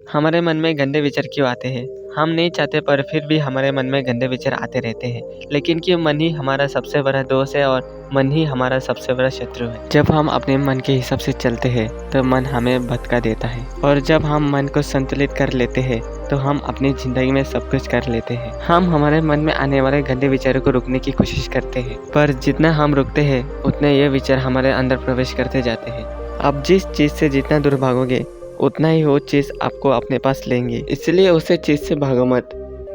हमारे मन में गंदे विचार क्यों आते हैं? हम नहीं चाहते पर फिर भी हमारे मन में गंदे विचार आते रहते हैं। लेकिन क्यों मन ही हमारा सबसे बड़ा दोस्त है और मन ही हमारा सबसे बड़ा शत्रु है। जब हम अपने मन के हिसाब से चलते हैं तो मन हमें भटका देता है और जब हम मन को संतुलित कर लेते हैं तो हम अपनी जिंदगी में सब कुछ कर लेते हैं। हम हमारे मन में आने वाले गंदे विचारों को रोकने की कोशिश करते हैं, पर जितना हम रुकते हैं उतने ये विचार हमारे अंदर प्रवेश करते जाते हैं। आप जिस चीज से जितना दूर भागोगे उतना ही वो चीज़ आपको अपने पास लेंगी, इसलिए उसे चीज़ से भागो मत,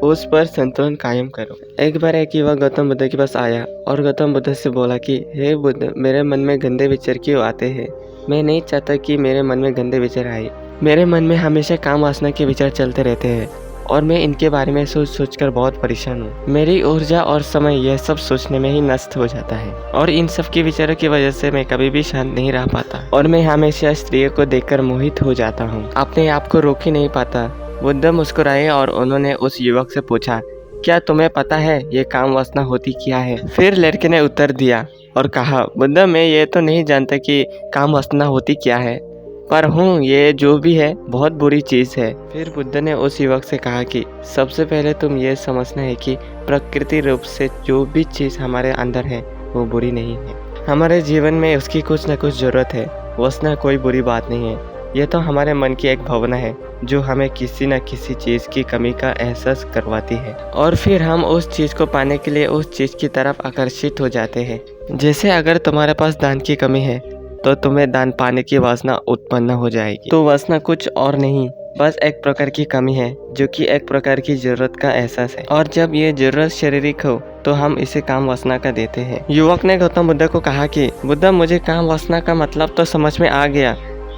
उस पर संतुलन कायम करो। एक बार एक युवक गौतम बुद्ध के पास आया और गौतम बुद्ध से बोला कि हे बुद्ध, मेरे मन में गंदे विचार क्यों आते हैं? मैं नहीं चाहता कि मेरे मन में गंदे विचार आए। मेरे मन में हमेशा काम वासना के विचार चलते रहते हैं और मैं इनके बारे में सोच सोच कर बहुत परेशान हूँ। मेरी ऊर्जा और समय यह सब सोचने में ही नष्ट हो जाता है और इन सब के विचारों की वजह से मैं कभी भी शांत नहीं रह पाता और मैं हमेशा स्त्रियों को देखकर मोहित हो जाता हूँ, अपने आप को रोक ही नहीं पाता। बुद्ध मुस्कुराए और उन्होंने उस युवक से पूछा, क्या तुम्हें पता है ये काम वासना होती क्या है? फिर लड़के ने उत्तर दिया और कहा, बुद्ध, मैं ये तो नहीं जानता कि काम वासना होती क्या है, पर ये जो भी है बहुत बुरी चीज़ है। फिर बुद्ध ने उस युवक से कहा कि सबसे पहले तुम ये समझना है कि प्रकृति रूप से जो भी चीज़ हमारे अंदर है वो बुरी नहीं है। हमारे जीवन में उसकी कुछ न कुछ ज़रूरत है। वासना कोई बुरी बात नहीं है, यह तो हमारे मन की एक भावना है जो हमें किसी न किसी चीज़ की कमी का एहसास करवाती है और फिर हम उस चीज़ को पाने के लिए उस चीज़ की तरफ आकर्षित हो जाते हैं। जैसे अगर तुम्हारे पास दान की कमी है तो तुम्हें दान पाने की वासना उत्पन्न हो जाएगी। तो वासना कुछ और नहीं, बस एक प्रकार की कमी है जो कि एक प्रकार की जरूरत का एहसास है और जब ये जरूरत शारीरिक हो तो हम इसे काम वासना का देते हैं। युवक ने गौतम बुद्ध को कहा कि बुद्ध, मुझे काम वासना का मतलब तो समझ में आ गया,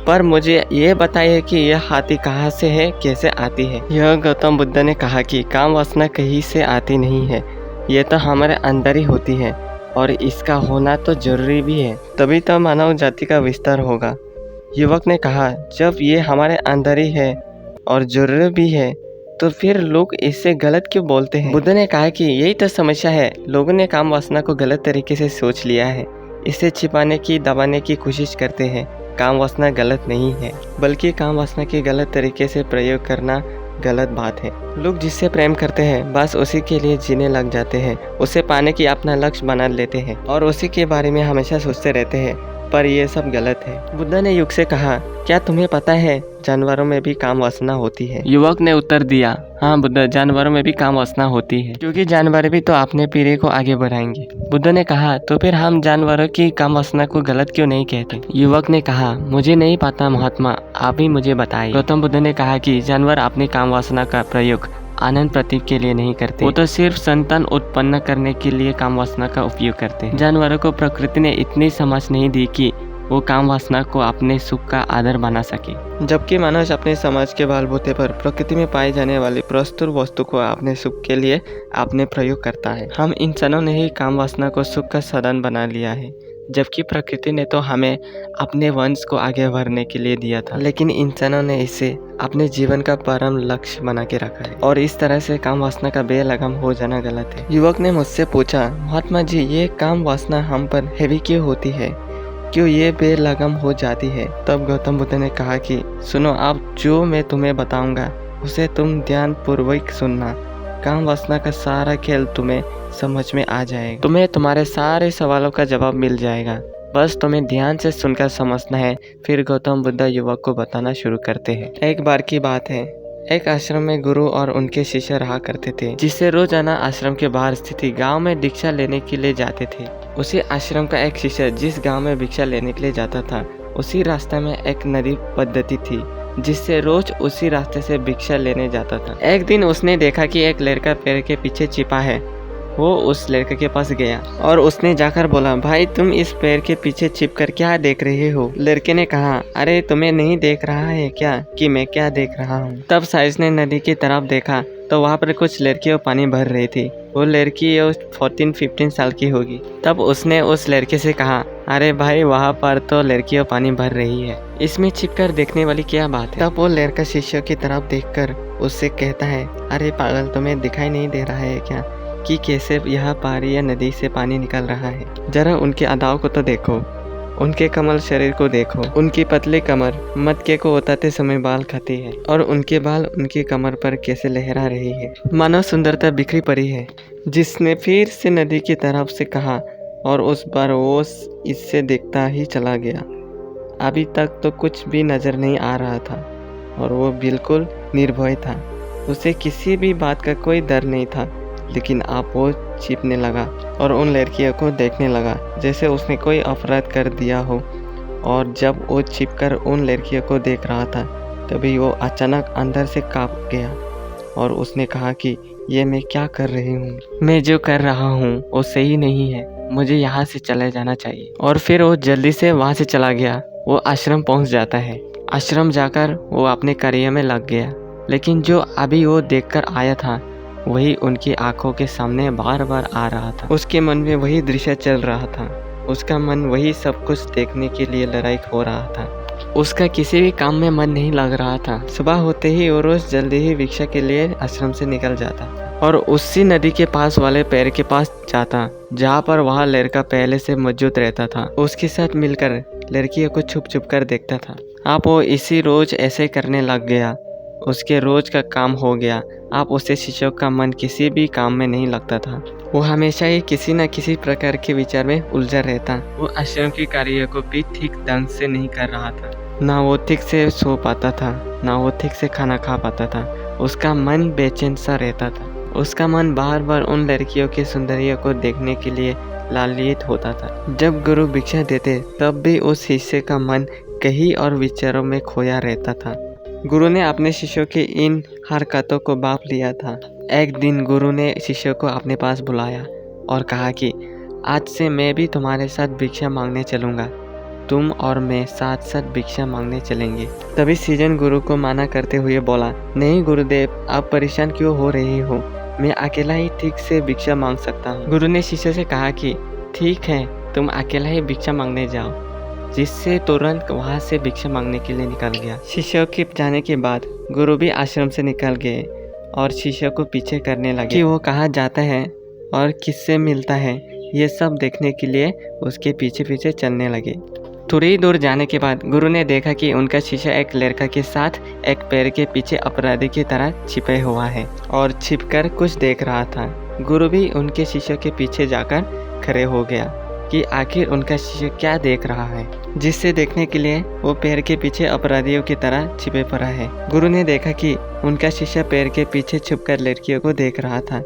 पर मुझे ये बताइए कि यह आती कहाँ से है, कैसे आती है? यह गौतम बुद्ध ने कहा कि काम वासना कहीं से आती नहीं है, ये तो हमारे अंदर ही होती है और इसका होना तो जरूरी भी है, तभी तो मानव जाति का विस्तार होगा। युवक ने कहा, जब ये हमारे अंदर ही है और जरूरी भी है तो फिर लोग इससे गलत क्यों बोलते हैं? बुद्ध ने कहा कि यही तो समस्या है, लोगों ने काम वासना को गलत तरीके से सोच लिया है, इसे छिपाने की दबाने की कोशिश करते हैं। काम वासना गलत नहीं है, बल्कि काम वासना के गलत तरीके से प्रयोग करना गलत बात है। लोग जिससे प्रेम करते हैं बस उसी के लिए जीने लग जाते हैं, उसे पाने की अपना लक्ष्य बना लेते हैं और उसी के बारे में हमेशा सोचते रहते हैं, पर यह सब गलत है। बुद्ध ने युवक से कहा, क्या तुम्हें पता है जानवरों में भी काम वासना होती है? युवक ने उत्तर दिया, हाँ बुद्ध, जानवरों में भी काम वासना होती है, क्योंकि जानवर भी तो अपने पीढ़ी को आगे बढ़ाएंगे। बुद्ध ने कहा, तो फिर हम जानवरों की काम वासना को गलत क्यों नहीं कहते? युवक ने कहा, मुझे नहीं पता महात्मा, आप ही मुझे बताइए। गौतम बुद्ध ने कहा कि जानवर अपनी काम वासना का प्रयोग आनंद प्रतीक के लिए नहीं करते, वो तो सिर्फ संतान उत्पन्न करने के लिए काम वासना का उपयोग करते हैं। जानवरों को प्रकृति ने इतनी समझ नहीं दी कि वो काम वासना को अपने सुख का आधार बना सके, जबकि मनुष्य अपने समाज के बलबूते पर प्रकृति में पाई जाने वाली प्रस्तुत वस्तु को अपने सुख के लिए अपने प्रयोग करता है। हम इंसानों ने ही काम वासना को सुख का साधन बना लिया है, जबकि प्रकृति ने तो हमें अपने वंश को आगे बढ़ने के लिए दिया था, लेकिन इंसानों ने इसे अपने जीवन का परम लक्ष्य बना के रखा है और इस तरह से काम वासना का बेलगाम हो जाना गलत है। युवक ने मुझसे पूछा, महात्मा जी, ये काम वासना हम पर हैवी क्यों होती है, क्यों ये बेलगाम हो जाती है? तब गौतम बुद्ध ने कहा कि सुनो, आप जो मैं तुम्हें बताऊंगा उसे तुम ध्यान पूर्वक सुनना। काम वासना का सारा खेल तुम्हें समझ में आ जाएगा, तुम्हें तुम्हारे सारे सवालों का जवाब मिल जाएगा, बस तुम्हें ध्यान से सुनकर समझना है। फिर गौतम बुद्ध युवक को बताना शुरू करते हैं। एक बार की बात है, एक आश्रम में गुरु और उनके शिष्य रहा करते थे, जिससे रोजाना आश्रम के बाहर स्थित गांव में दीक्षा लेने के लिए जाते थे। उसी आश्रम का एक शिष्य जिस गांव में भिक्षा लेने के लिए जाता था, उसी रास्ते में एक नदी पद्धति थी जिससे रोज उसी रास्ते से भिक्षा लेने जाता था। एक दिन उसने देखा कि एक लड़का पेड़ के पीछे छिपा है। वो उस लड़के के पास गया और उसने जाकर बोला, भाई, तुम इस पेड़ के पीछे छिपकर क्या देख रहे हो? लड़के ने कहा, अरे तुम्हें नहीं देख रहा है क्या कि मैं क्या देख रहा हूँ? तब साइज ने नदी की तरफ देखा तो वहाँ पर कुछ लड़कियां पानी भर रही थी। वो लड़की 14-15 साल की होगी। तब उसने उस लड़के से कहा, अरे भाई, वहाँ पर तो लड़कियां पानी भर रही है, इसमें छिपकर देखने वाली क्या बात है? तब वो लड़का शिष्य की तरफ देखकर उससे कहता है, अरे पागल, तुम्हें दिखाई नहीं दे रहा है क्या कि कैसे यह पहाड़ी या नदी से पानी निकल रहा है? जरा उनके अदाओं को तो देखो। उनके कमल शरीर को देखो, उनकी पतली कमर मटके को उतारते समय बाल खाती है और उनके बाल उनकी कमर पर कैसे लहरा रही है, मानो सुंदरता बिखरी पड़ी है। जिसने फिर से नदी की तरफ से कहा और उस बार वो इससे देखता ही चला गया। अभी तक तो कुछ भी नजर नहीं आ रहा था और वो बिल्कुल निर्भय था। उसे किसी भी बात का कोई डर नहीं था, लेकिन अब वो छिपने लगा और उन लड़कियों को देखने लगा जैसे उसने कोई अपराध कर दिया हो। और जब वो छिपकर उन लड़कियों को देख रहा था तभी वो अचानक अंदर से कांप गया और उसने कहा कि ये मैं क्या कर रही हूँ, मैं जो कर रहा हूँ वो सही नहीं है, मुझे यहाँ से चले जाना चाहिए। और फिर वो जल्दी से वहाँ से चला गया। वो आश्रम पहुँच जाता है। आश्रम जाकर वो अपने कार्य में लग गया, लेकिन जो अभी वो देखकर आया था वही उनकी आंखों के सामने बार बार आ रहा था। उसके मन में वही दृश्य चल रहा था। उसका मन वही सब कुछ देखने के लिए लड़ाई हो रहा था। उसका किसी भी काम में मन नहीं लग रहा था। सुबह होते ही वो रोज जल्दी ही भिक्षा के लिए आश्रम से निकल जाता और उसी नदी के पास वाले पेड़ के पास जाता जहाँ पर वह लड़का पहले से मौजूद रहता था। उसके साथ मिलकर लड़कियों को छुप छुप कर देखता था। अब वो इसी रोज ऐसे करने लग गया। उसके रोज का काम हो गया। अब उसे शिष्यों का मन किसी भी काम में नहीं लगता था। वो हमेशा ही किसी न किसी प्रकार के विचार में उलझा रहता। वो आश्रम के कार्य को भी ठीक ढंग से नहीं कर रहा था। ना वो ठीक से सो पाता था, ना वो ठीक से खाना खा पाता था। उसका मन बेचैन सा रहता था। उसका मन बार बार उन लड़कियों के सौंदर्य को देखने के लिए लालित होता था। जब गुरु भिक्षा देते तब भी उस शिष्य का मन कहीं और विचारों में खोया रहता था। गुरु ने अपने शिष्यों की इन हरकतों को भांप लिया था। एक दिन गुरु ने शिष्यों को अपने पास बुलाया और कहा कि आज से मैं भी तुम्हारे साथ भिक्षा मांगने चलूँगा। तुम और मैं साथ साथ भिक्षा मांगने चलेंगे। तभी सृजन गुरु को मना करते हुए बोला, नहीं गुरुदेव, आप परेशान क्यों हो रही हो? मैं अकेला ही ठीक से भिक्षा मांग सकता हूँ। गुरु ने शिष्य से कहा कि ठीक है, तुम अकेला ही भिक्षा मांगने जाओ। जिससे तुरंत वहाँ से भिक्षा मांगने के लिए निकल गया। शिष्यों के जाने के बाद गुरु भी आश्रम से निकल गए और शिष्यों को पीछे करने लगे कि वो कहाँ जाता है और किससे मिलता है। ये सब देखने के लिए उसके पीछे पीछे चलने लगे। थोड़ी दूर जाने के बाद गुरु ने देखा कि उनका शिष्य एक लड़का के साथ एक पेड़ के पीछे अपराधी की तरह छिपे हुआ है और छिपकर कुछ देख रहा था। गुरु भी उनके शिष्य के पीछे जाकर खड़े हो गया कि आखिर उनका शिष्य क्या देख रहा है, जिससे देखने के लिए वो पेड़ के पीछे अपराधियों की तरह छिपे पड़ा है। गुरु ने देखा कि उनका शिष्य पेड़ के पीछे छुपकर लड़कियों को देख रहा था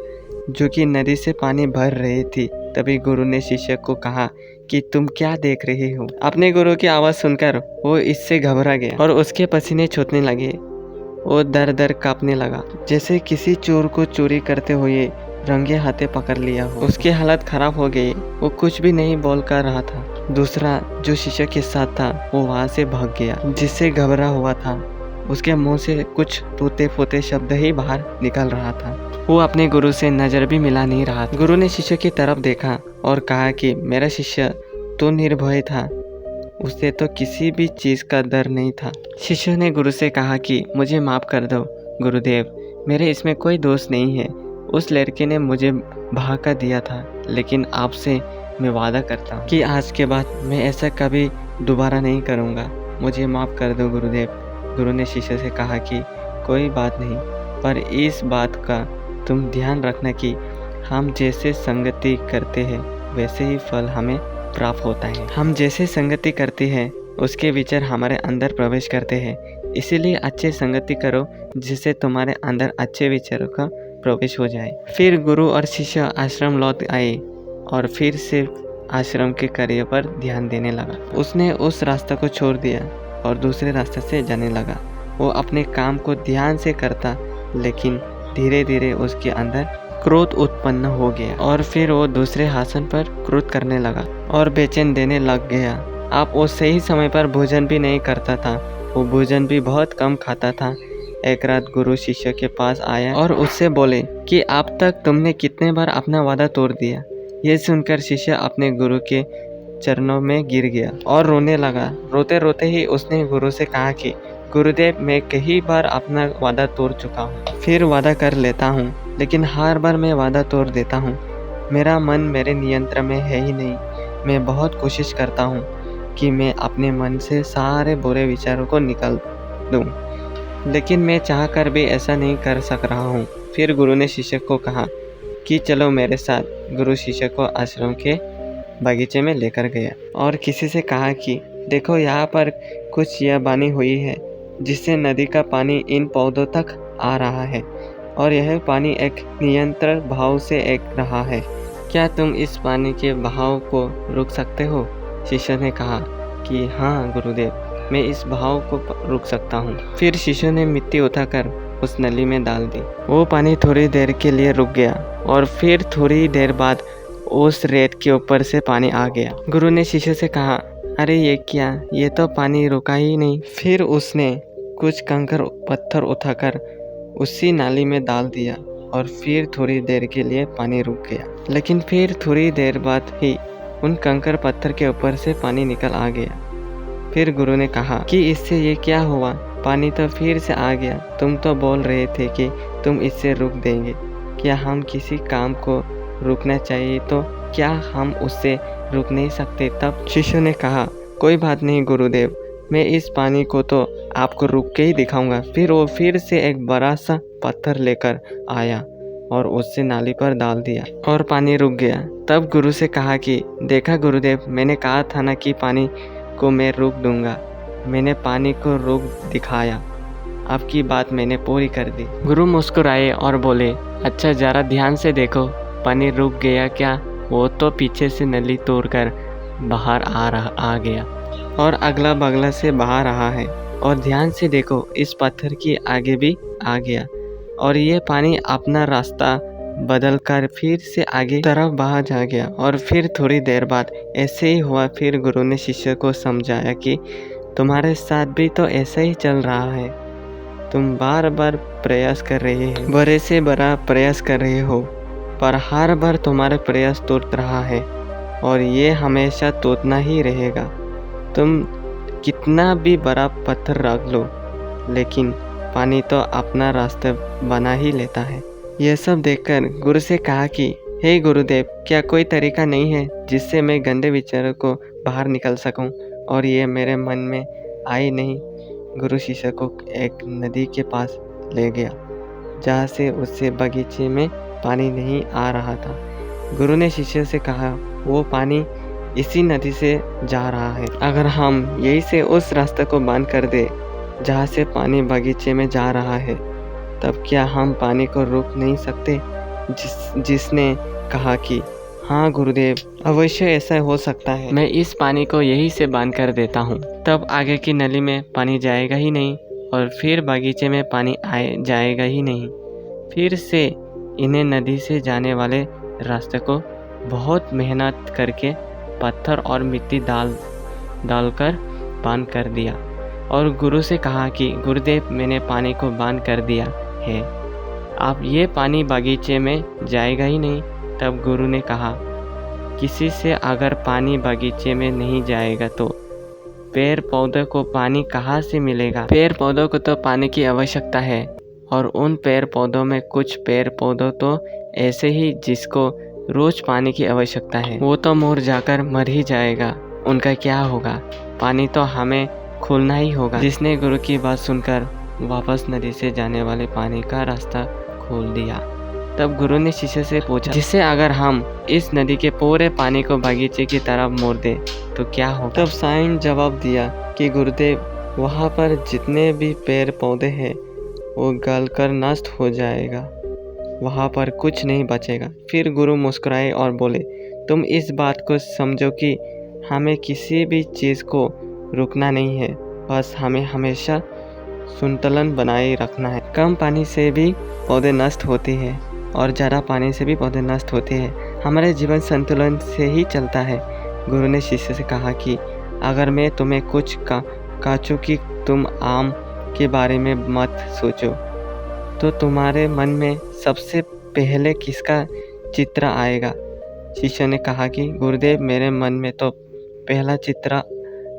जो कि नदी से पानी भर रही थी। तभी गुरु ने शिष्य को कहा कि तुम क्या देख रही हो? अपने गुरु की आवाज़ सुनकर वो इससे घबरा गया और उसके पसीने छूटने लगे। वो दर दर कांपने लगा, जैसे किसी चोर को चोरी करते हुए रंगे हाथे पकड़ लिया हो। उसकी हालत खराब हो गई। वो कुछ भी नहीं बोल कर रहा था। दूसरा जो शिष्य के साथ था वो वहाँ से भाग गया, जिससे घबरा हुआ था। उसके मुंह से कुछ टूटे फूटे शब्द ही बाहर निकल रहा था। वो अपने गुरु से नजर भी मिला नहीं रहा। गुरु ने शिष्य की तरफ देखा और कहा कि मेरा शिष्य तो निर्भय था, उसे तो किसी भी चीज़ का डर नहीं था। शिष्य ने गुरु से कहा कि मुझे माफ़ कर दो गुरुदेव, मेरे इसमें कोई दोष नहीं है। उस लड़के ने मुझे बहाका दिया था, लेकिन आपसे मैं वादा करता हूँ कि आज के बाद मैं ऐसा कभी दोबारा नहीं करूँगा। मुझे माफ़ कर दो गुरुदेव। गुरु ने शिष्य से कहा कि कोई बात नहीं, पर इस बात का तुम ध्यान रखना कि हम जैसे संगति करते हैं वैसे ही फल हमें प्राप्त होता है। हम जैसे संगति करते हैं उसके विचार हमारे अंदर प्रवेश करते हैं। इसीलिए अच्छे संगति करो जिससे तुम्हारे अंदर अच्छे विचारों का प्रवेश हो जाए। फिर गुरु और शिष्य आश्रम लौट आए और फिर से आश्रम के कार्य पर ध्यान देने लगा। उसने उस रास्ते को छोड़ दिया और दूसरे रास्ते से जाने लगा। वो अपने काम को ध्यान से करता, लेकिन धीरे धीरे उसके अंदर क्रोध उत्पन्न हो गया और फिर वो दूसरे आसन पर क्रोध करने लगा और बेचैन देने लग गया। अब वो सही समय पर भोजन भी नहीं करता था। वो भोजन भी बहुत कम खाता था। एक रात गुरु शिष्य के पास आया और उससे बोले कि अब तक तुमने कितने बार अपना वादा तोड़ दिया। ये सुनकर शिष्य अपने गुरु के चरणों में गिर गया और रोने लगा। रोते रोते ही उसने गुरु से कहा कि गुरुदेव, मैं कई बार अपना वादा तोड़ चुका हूँ, फिर वादा कर लेता हूँ, लेकिन हर बार मैं वादा तोड़ देता हूँ। मेरा मन मेरे नियंत्रण में है ही नहीं। मैं बहुत कोशिश करता हूँ, कि मैं अपने मन से सारे बुरे विचारों को निकाल दूं, लेकिन मैं चाहकर भी ऐसा नहीं कर सक रहा हूँ। फिर गुरु ने शिष्य को कहा कि चलो मेरे साथ। गुरु शिष्य को आश्रम के बगीचे में लेकर गया और किसी से कहा कि देखो, यहाँ पर कुछ यह बनी हुई है जिससे नदी का पानी इन पौधों तक आ रहा है और यह पानी एक नियंत्रण भाव से एक रहा है। क्या तुम इस पानी के बहाव को रोक सकते हो? शिष्य ने कहा कि हाँ गुरुदेव, मैं इस बहाव को रोक सकता हूँ। फिर शिष्य ने मिट्टी उठाकर उस नली में डाल दी। वो पानी थोड़ी देर के लिए रुक गया और फिर थोड़ी देर बाद उस रेत के ऊपर से पानी आ गया। गुरु ने शिष्य से कहा, अरे ये क्या, ये तो पानी रुका ही नहीं। फिर उसने कुछ कंकड़ पत्थर उठाकर उसी नाली में डाल दिया और फिर थोड़ी देर के लिए पानी रुक गया। लेकिन फिर थोड़ी देर बाद ही उन कंकड़ पत्थर के ऊपर से पानी निकल आ गया। फिर गुरु ने कहा कि इससे ये क्या हुआ, पानी तो फिर से आ गया। तुम तो बोल रहे थे कि तुम इससे रुक देंगे। क्या हम किसी काम को रुकना चाहिए तो क्या हम उससे रुक नहीं सकते? तब शिष्य ने कहा, कोई बात नहीं गुरुदेव, मैं इस पानी को तो आपको रुक के ही दिखाऊंगा। फिर वो फिर से एक बड़ा सा पत्थर लेकर आया और उससे नाली पर डाल दिया और पानी रुक गया। तब गुरु से कहा कि देखा गुरुदेव, मैंने कहा था ना कि पानी को मैं रोक दूंगा। मैंने पानी को रोक दिखाया। आपकी बात मैंने पूरी कर दी। गुरु मुस्कुराए और बोले, अच्छा जरा ध्यान से देखो, पानी रुक गया क्या? वो तो पीछे से नली तोड़कर बाहर आ गया और अगला बगला से बाहर रहा है। और ध्यान से देखो, इस पत्थर की आगे भी आ गया और ये पानी अपना रास्ता बदल कर फिर से आगे तरफ बाहर जा गया। और फिर थोड़ी देर बाद ऐसे ही हुआ। फिर गुरु ने शिष्य को समझाया कि तुम्हारे साथ भी तो ऐसा ही चल रहा है। तुम बार बार प्रयास कर रहे हो, बड़े से बड़ा प्रयास कर रहे हो, पर हर बार तुम्हारा प्रयास टूट रहा है और ये हमेशा टूटना ही रहेगा। तुम कितना भी बड़ा पत्थर रख लो, लेकिन पानी तो अपना रास्ता बना ही लेता है। यह सब देखकर गुरु से कहा कि हे गुरुदेव, क्या कोई तरीका नहीं है जिससे मैं गंदे विचारों को बाहर निकल सकूं और ये मेरे मन में आए नहीं? गुरु शिष्य को एक नदी के पास ले गया जहाँ से उससे बगीचे में पानी नहीं आ रहा था। गुरु ने शिष्य से कहा, वो पानी इसी नदी से जा रहा है। अगर हम यही से उस रास्ते को बंद कर दे जहाँ से पानी बगीचे में जा रहा है, तब क्या हम पानी को रोक नहीं सकते? जिसने कहा कि हाँ गुरुदेव, अवश्य ऐसा हो सकता है। मैं इस पानी को यही से बंद कर देता हूँ, तब आगे की नली में पानी जाएगा ही नहीं और फिर बगीचे में पानी जाएगा ही नहीं। फिर से इन्हें नदी से जाने वाले रास्ते को बहुत मेहनत करके पत्थर और मिट्टी डालकर बंद कर दिया और गुरु से कहा कि गुरुदेव, मैंने पानी को बंद कर दिया है, अब ये पानी बगीचे में जाएगा ही नहीं। तब गुरु ने कहा, किसी से अगर पानी बगीचे में नहीं जाएगा तो पेड़ पौधों को पानी कहाँ से मिलेगा? पेड़ पौधों को तो पानी की आवश्यकता है और उन पेड़ पौधों में कुछ पेड़ पौधों तो ऐसे ही जिसको रोज पानी की आवश्यकता है, वो तो मुरझाकर मर ही जाएगा। उनका क्या होगा? पानी तो हमें खोलना ही होगा। जिसने गुरु की बात सुनकर वापस नदी से जाने वाले पानी का रास्ता खोल दिया। तब गुरु ने शिष्य से पूछा, जिससे अगर हम इस नदी के पूरे पानी को बगीचे की तरफ मोड़ दे तो क्या होगा? तब साईं जवाब दिया कि गुरुदेव, वहाँ पर जितने भी पेड़ पौधे हैं वो गलकर नष्ट हो जाएगा, वहाँ पर कुछ नहीं बचेगा। फिर गुरु मुस्कुराए और बोले, तुम इस बात को समझो कि हमें किसी भी चीज़ को रुकना नहीं है, बस हमें हमेशा संतुलन बनाए रखना है। कम पानी से भी पौधे नष्ट होते हैं और ज़्यादा पानी से भी पौधे नष्ट होते हैं। हमारे जीवन संतुलन से ही चलता है। गुरु ने शिष्य से कहा कि अगर मैं तुम्हें कुछ कहूं कि तुम आम के बारे में मत सोचो, तो तुम्हारे मन में सबसे पहले किसका चित्र आएगा? शिष्य ने कहा कि गुरुदेव, मेरे मन में तो पहला चित्र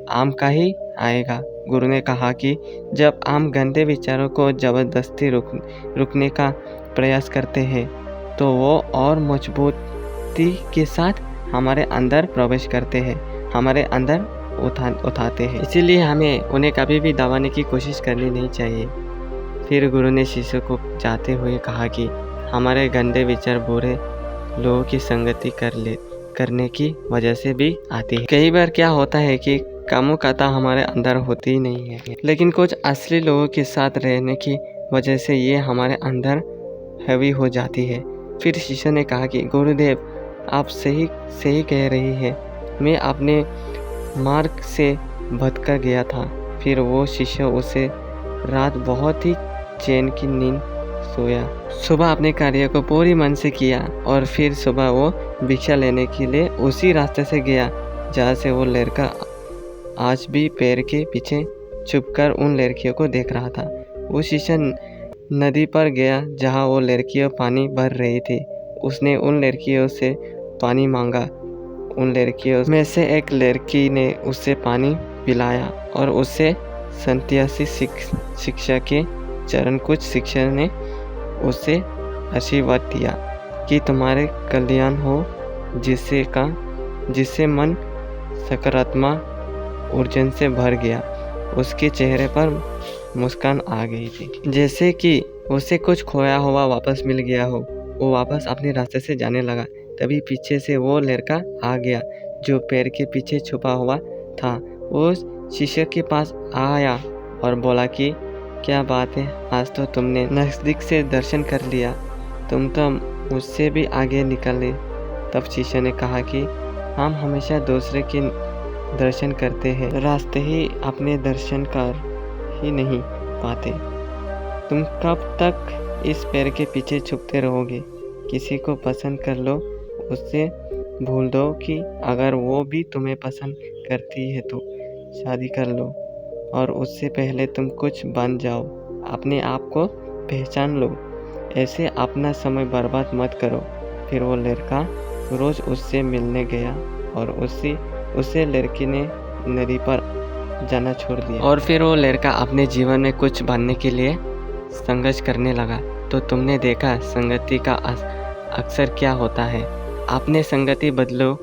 आम का ही आएगा। गुरु ने कहा कि जब आम गंदे विचारों को ज़बरदस्ती रुकने का प्रयास करते हैं तो वो और मजबूती के साथ हमारे अंदर प्रवेश करते हैं, हमारे अंदर उठाते हैं, इसीलिए हमें उन्हें कभी भी दबाने की कोशिश करनी नहीं चाहिए। फिर गुरु ने शिष्य को जाते हुए कहा कि हमारे गंदे विचार बुरे लोगों की संगति करने की वजह से भी आती है। कई बार क्या होता है कि कामुकता हमारे अंदर होती ही नहीं है, लेकिन कुछ असली लोगों के साथ रहने की वजह से ये हमारे अंदर हावी हो जाती है। फिर शिष्य ने कहा कि गुरुदेव, आप सही कह रही है, मैं अपने मार्ग से भटक गया था। फिर वो शिष्य उसे रात बहुत ही चैन की नींद सोया। सुबह अपने कार्य को पूरी मन से किया और फिर सुबह वो भिक्षा लेने के लिए उसी रास्ते से गया जहाँ से वो लड़का आज भी पैर के पीछे छुपकर उन लड़कियों को देख रहा था। वो शिष्य नदी पर गया जहाँ वो लड़कियां पानी भर रही थी। उसने उन लड़कियों से पानी मांगा। उन लड़कियों में से एक लड़की ने उससे पानी पिलाया और उससे संन्यासी शिक्षा के चरण कुछ शिक्षा ने उसे आशीर्वाद दिया कि तुम्हारे कल्याण हो, जिससे मन सकारात्मक ऊर्जा से भर गया। उसके चेहरे पर मुस्कान आ गई थी, जैसे कि उसे कुछ खोया हुआ वापस मिल गया हो। वो वापस अपने रास्ते से जाने लगा। तभी पीछे से वो लड़का आ गया जो पैर के पीछे छुपा हुआ था। वो शिष्य के पास आया और बोला कि क्या बात है, आज तो तुमने नज़दीक से दर्शन कर लिया, तुम तो मुझसे भी आगे निकले। तब शिष्य ने कहा कि हम हमेशा दूसरे के दर्शन करते हैं, रास्ते ही अपने दर्शन कर ही नहीं पाते। तुम कब तक इस पैर के पीछे छुपते रहोगे? किसी को पसंद कर लो, उससे भूल दो कि अगर वो भी तुम्हें पसंद करती है तो शादी कर लो, और उससे पहले तुम कुछ बन जाओ। अपने आप को पहचान लो, ऐसे अपना समय बर्बाद मत करो। फिर वो लड़का रोज़ उससे मिलने गया और उसे लड़की ने नदी पर जाना छोड़ दिया। और फिर वो लड़का अपने जीवन में कुछ बनने के लिए संघर्ष करने लगा। तो तुमने देखा संगति का अक्सर क्या होता है। अपने संगति बदलो,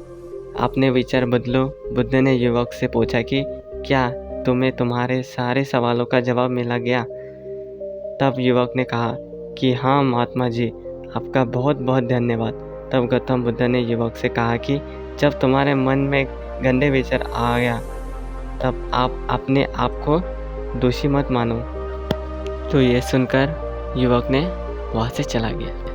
अपने विचार बदलो। बुद्ध ने युवक से पूछा कि क्या तुम्हें तुम्हारे सारे सवालों का जवाब मिला गया? तब युवक ने कहा कि हाँ महात्मा जी, आपका बहुत बहुत धन्यवाद। तब गौतम बुद्ध ने युवक से कहा कि जब तुम्हारे मन में गंदे विचार आ गया तब आप अपने आप को दोषी मत मानो। तो ये सुनकर युवक ने वहाँ से चला गया।